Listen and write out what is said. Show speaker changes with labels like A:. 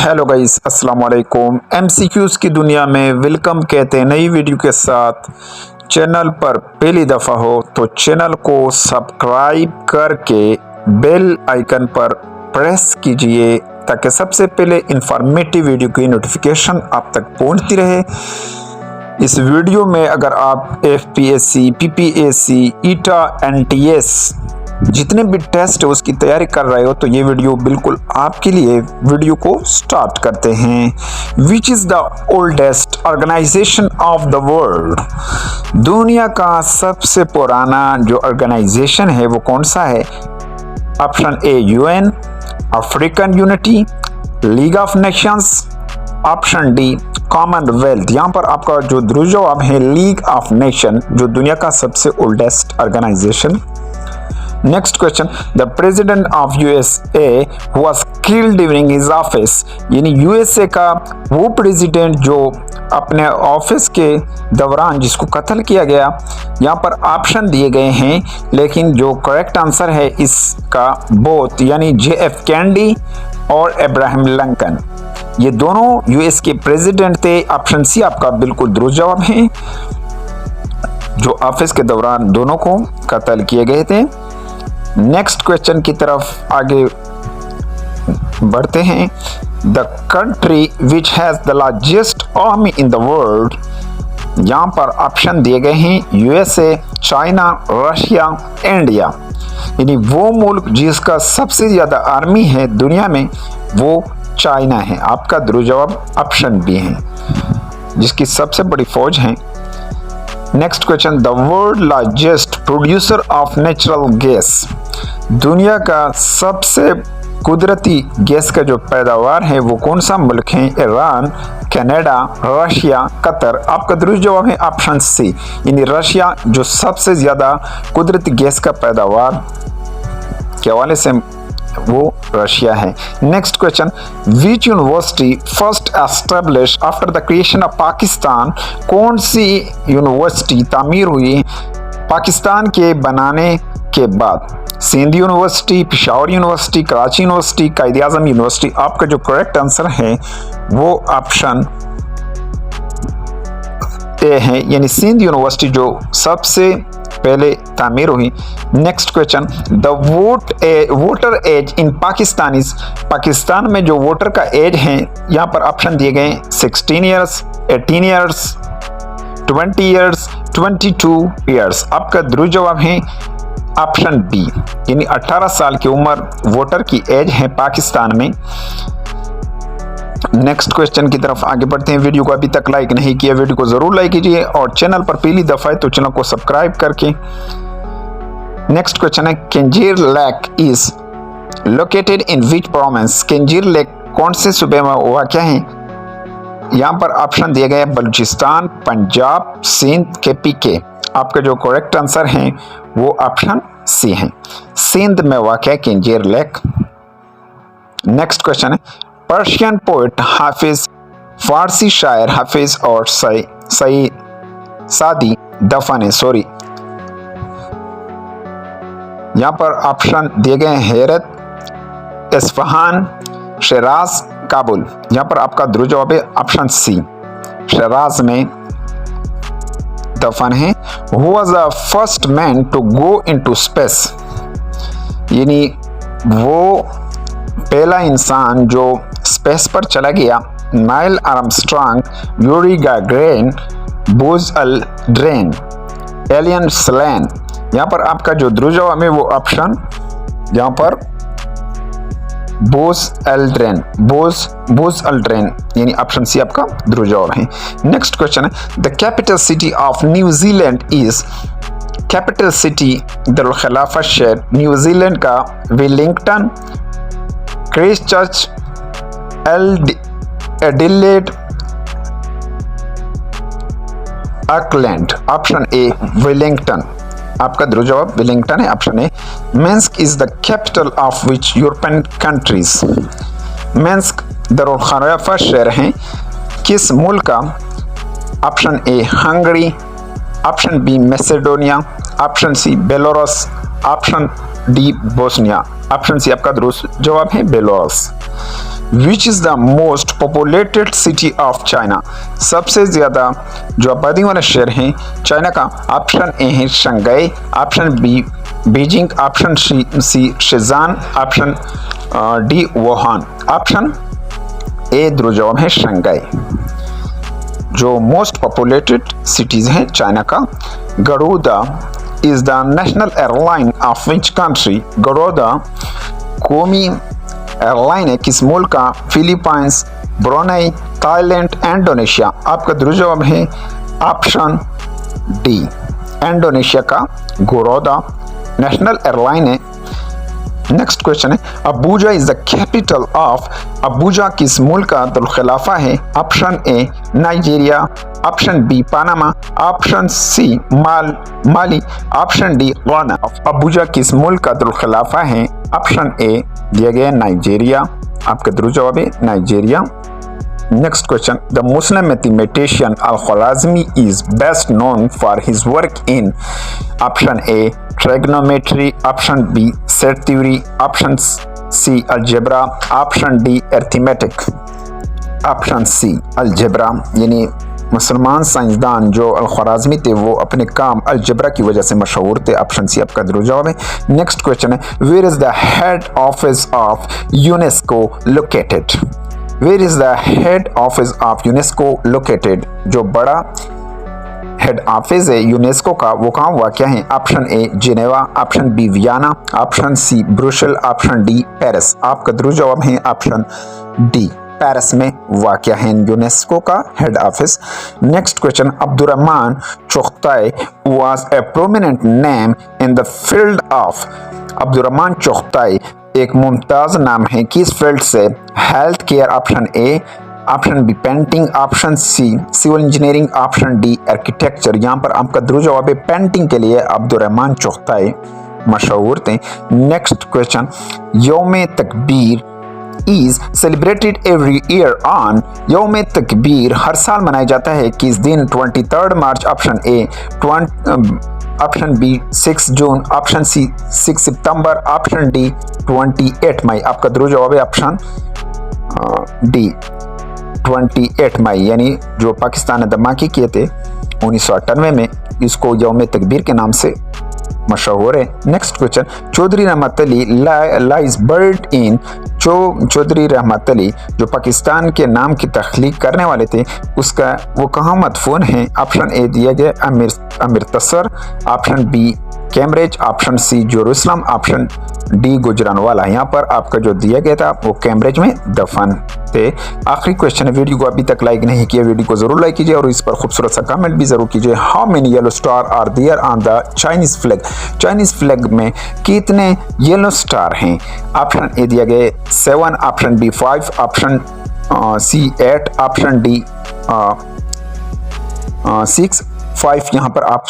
A: Hello guys, अस्सलाम वालेकुम। MCQs की दुनिया में वेलकम कहते हैं नई वीडियो के साथ। चैनल पर पहली दफ़ा हो तो चैनल को सब्सक्राइब करके बेल आइकन पर प्रेस कीजिए ताकि सबसे पहले इंफॉर्मेटिव वीडियो की नोटिफिकेशन आप तक पहुंचती रहे। इस वीडियो में अगर आप एफपीएससी, पीपीएससी, ईटा, एनटीएस जितने भी टेस्ट है उसकी तैयारी कर रहे हो तो ये वीडियो बिल्कुल आपके लिए। वीडियो को स्टार्ट करते हैं। Which is the oldest organization of the world? दुनिया का सबसे पुराना जो ऑर्गेनाइजेशन है वो कौन सा है? Option A UN, African unity, league of Nations, option D Commonwealth. यहाँ पर आपका जो दुरुस्त जवाब है लीग ऑफ नेशन, जो दुनिया का सबसे oldest organization. Next question, the president of USA was killed during his office, यानी यूएसए का वो प्रेसिडेंट जो अपने ऑफिस के दौरान जिसको कत्ल किया गया। यहाँ पर ऑप्शन दिए गए हैं लेकिन जो करेक्ट आंसर है इसका बोथ, यानी JF कैनेडी और अब्राहम लिंकन, ये दोनों यूएस के प्रेसिडेंट थे। ऑप्शन सी आपका बिल्कुल दुरुस्त जवाब है, जो ऑफिस के दौरान दोनों को कत्ल किए गए थे। नेक्स्ट क्वेश्चन की तरफ आगे बढ़ते हैं। The country which has the largest army in the world, यहाँ पर ऑप्शन दिए गए हैं यूएसए, चाइना, रशिया, इंडिया, यानी वो मुल्क जिसका सबसे ज़्यादा आर्मी है दुनिया में वो चाइना है। आपका दुरुस्त जवाब ऑप्शन बी है, जिसकी सबसे बड़ी फौज है। Next question, the world largest producer of natural gas, दुनिया का सबसे कुदरती गैस का जो पैदावार है वो कौन सा मुल्क है? Iran, Canada, Russia, Qatar. आपका दुरुस्त जवाब है ऑप्शन सी, यानी रशिया जो सबसे ज़्यादा कुदरती गैस का पैदावार के हवाले से वो रशिया है। Next question, which university first establish after the creation of Pakistan, कौन सी यूनिवर्सिटी तामीर हुई पाकिस्तान के बनाने के बाद? Sindh university, Peshawar university, Karachi university, Quaid Azam university. आपका जो करेक्ट आंसर है वो ऑप्शन ए है, यानी सिंध यूनिवर्सिटी जो सबसे पहले तामीर हुई। Next question, the voter age in Pakistan is, Pakistan में जो वोटर का एज है यहाँ पर ऑप्शन दिए गए 16 ईयर्स, 18 ईयर्स, 20 ईयर्स, 22 ईयर्स। आपका दुरुस्त जवाब है ऑप्शन बी, यानी 18 साल की उम्र वोटर की एज है पाकिस्तान में। नेक्स्ट क्वेश्चन की तरफ आगे बढ़ते हैं। वीडियो को अभी तक लाइक नहीं किया, वीडियो को जरूर लाइक कीजिए और चैनल पर पहली दफा है तो चैनल को सब्सक्राइब करके। नेक्स्ट क्वेश्चन है, Keenjhar lake is located in which province, Keenjhar lake कौन से सूबे में वाक़या है? यहाँ पर ऑप्शन दिए गए बलूचिस्तान, पंजाब, सिंध, KPK। आपका जो करेक्ट आंसर है वो ऑप्शन सी है, सिंध में वाक़या केंजीर लेक। नेक्स्ट क्वेश्चन है, पर्शियन पोइट हाफिज, फारसी शायर हाफिज और सादी दफन है। यहाँ पर ऑप्शन दिए गए हैं हेरत, इस्फहान, शिराज, काबुल। यहाँ पर आपका दुरुस्त जवाब है ऑप्शन सी, शिराज में दफन है। Who was the first man to go into space, यानी वो पहला इंसान जो स्पेस पर चला गया? Neil Armstrong, Yuri Gagarin, Buzz aldrin, एलियन स्लैन। यहाँ पर आपका जो दुरुस्त जवाब है वो ऑप्शन यहाँ पर बuzz aldrin, यानी ऑप्शन सी आपका दुरुस्त जवाब है। नेक्स्ट क्वेश्चन है, the capital city of New Zealand is, capital city Darul खिलाफत शहर न्यूजीलैंड का Wellington, Christchurch, Adelaide, Auckland. Option A Wellington, आपका दुरुस्त जवाब वेलिंगटन है, option A. Minsk is the capital of which European countries, Minsk Darul खिलाफत शहर है किस मुल्क का? ऑप्शन ए Hungary, option B Macedonia, option C Belarus, option D Bosnia. Option C आपका दुरुस्त जवाब है Belarus. Which is the most populated city of China? सबसे ज़्यादा जो आबादी वाला शहर है चाइना का? ऑप्शन ए है Shanghai, option B Beijing, option C Xian, option D Wuhan. Option A द्रुव जवाब है शंघाई। जो मोस्ट पॉपुलेटेड सिटीज़ हैं चाइना का? Garuda is the national airline of which country? Garuda कौमी एयरलाइन है किस मुल्क का? Philippines, Brunei, Thailand, Indonesia. आपका दुरुस्त जवाब है ऑप्शन डी, इंडोनेशिया का गरुड़ा नेशनल एयरलाइन है। नेक्स्ट क्वेश्चन है Abuja is the capital of? Abuja किस मुल्क का दारुल खिलाफा है? Option A Nigeria, option B Panama, option C Mali, option D Ghana. Abuja किस मुल्क का दारुल खिलाफा है? ऑप्शन ए दिया गया नाइजीरिया। आपका दुरुस्त जवाब है Nigeria. Next question. The Muslim mathematician Al-Khwarizmi is best known for his work in option A trigonometry, option B set theory, option C algebra, option D arithmetic। option C algebra यानी मुसलमान साइंसदान जो अल-ख्वारिज़मी थे वो अपने काम अलजबरा की वजह से मशहूर थे। ऑप्शन सी आपका दुरुस्त जवाब है। नेक्स्ट क्वेश्चन है where is the head office of UNESCO located? Where is the head office of UNESCO located? जो बड़ा हेड ऑफिस है यूनेस्को का वो कहाँ वाक़या है? Option A Geneva, option B Vienna, option C Brussels, option D Paris. आपका दुरुस्त जवाब है ऑप्शन डी, पेरिस में वाक़या है यूनेस्को का head office. Next question Abdurrahman Chughtai was a prominent name in the field of? Abdurrahman Chughtai एक मुमताज़ नाम है किस फील्ड से? Health care, option A, option B painting, option C civil engineering, option D architecture. यहाँ पर आपका दुरुस्त जवाब है पेंटिंग के लिए अब्दुर्रहमान चुगताई मशहूर थे। नेक्स्ट क्वेश्चन यौम तकबीर is celebrated every year on? यौम तकबीर हर साल मनाया जाता है किस दिन? 23 मार्च, ऑप्शन ए ऑप्शन बी 6 जून, ऑप्शन सी 6 सितंबर, ऑप्शन डी 28 मई। आपका दुरुस्त जवाब है ऑप्शन डी 28 मई यानी जो पाकिस्तान ने धमाके किए थे 1998 में, इसको यौम तकबीर के नाम से मशहूर है। नेक्स्ट क्वेश्चन चौधरी रहमत Ali lies bird in? Chaudhary रहमत अली जो पाकिस्तान के नाम की तख्लीक करने वाले थे उसका वो कहाँ मदफून है? ऑप्शन ए दिया गया Amritsar, option B Cambridge, option C Jerusalem, option D Gujranwala. यहाँ पर आपका जो दिया गया था वो कैम्ब्रिज में दफन थे। आखिरी क्वेश्चन है, वीडियो को अभी तक लाइक नहीं किया वीडियो को जरूर लाइक कीजिए और इस पर खूबसूरत सा कमेंट भी जरूर कीजिए। How many yellow star are there on the Chinese flag? Chinese flag में कितने येलो स्टार हैं? ऑप्शन ए दिया गया 7, option B 5, option C 8, option D 6, 5। यहाँ पर आप